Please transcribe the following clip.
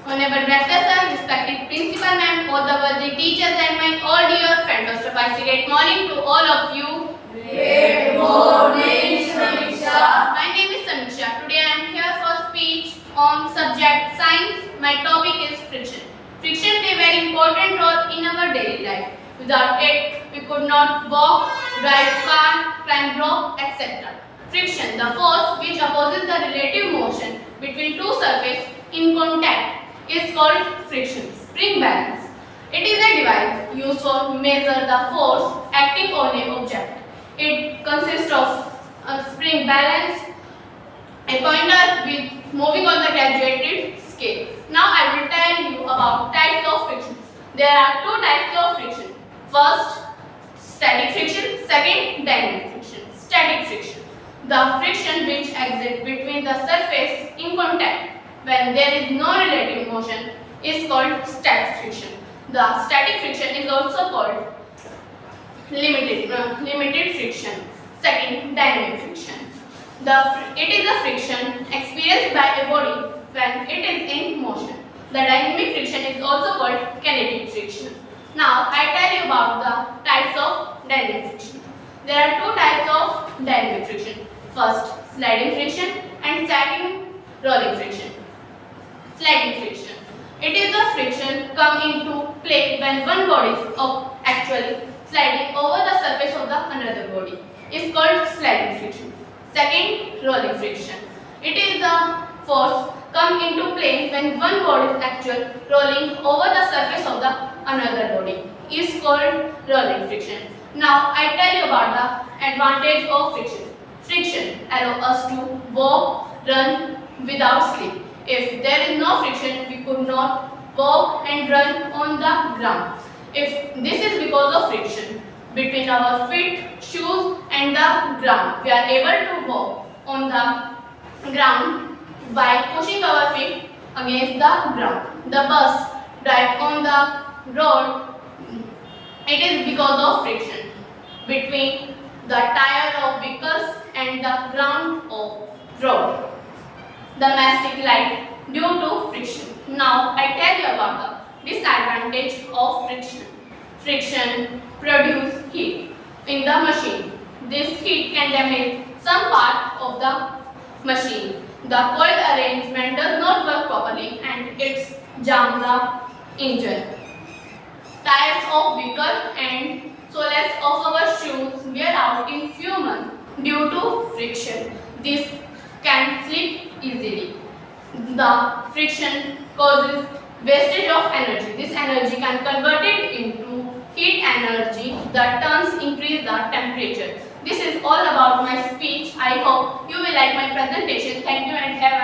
Honorable Director Sir, respected Principal Ma'am, all the worthy teachers and my all dear friends. First of all, great morning to all of you. Great morning, Samiksha. My name is Samiksha. Today I am here for speech on subject science. My topic is friction. Friction plays a very important role in our daily life. Without it, we could not walk, drive car, climb rope, etc. Friction, the force which opposes the relative motion between two surfaces in contact, is called friction. Spring balance. It is a device used to measure the force acting on an object. It consists of a spring balance, a pointer with moving on the graduated scale. Now I will tell you about types of friction. There are two types of friction. First, static friction. Second, dynamic friction. Static friction. The friction which exists between the surface in contact when there is no relative motion is called static friction. The static friction is also called limited friction. Second, dynamic friction. It is the friction experienced by a body when it is in motion. The dynamic friction is also called kinetic friction. Now I tell you about the types of dynamic friction. There are two types of dynamic friction. First, sliding friction and second, rolling friction. Sliding friction. It is the friction come into play when one body is actually sliding over the surface of the another body. Is called sliding friction. Second, rolling friction. It is the force come into play when one body is actually rolling over the surface of the another body. Is called rolling friction. Now I tell you about the advantage of friction. Friction allows us to walk, run without slip. If there is no friction, we could not walk and run on the ground. If this is because of friction between our feet, shoes and the ground, we are able to walk on the ground by pushing our feet against the ground. The bus drive on the road. It is because of friction between the tire of vehicles and the ground of road. Domestic light due to friction. Now I tell you about the disadvantage of friction. Friction produces heat in the machine. This heat can damage some part of the machine. The coil arrangement does not work properly and it jams the engine. Tires of vehicle and soles of our shoes wear out in few months due to friction. This can slip easily. The friction causes wastage of energy. This energy can convert it into heat energy that turns increase the temperature. This is all about my speech. I hope you will like my presentation. Thank you and have a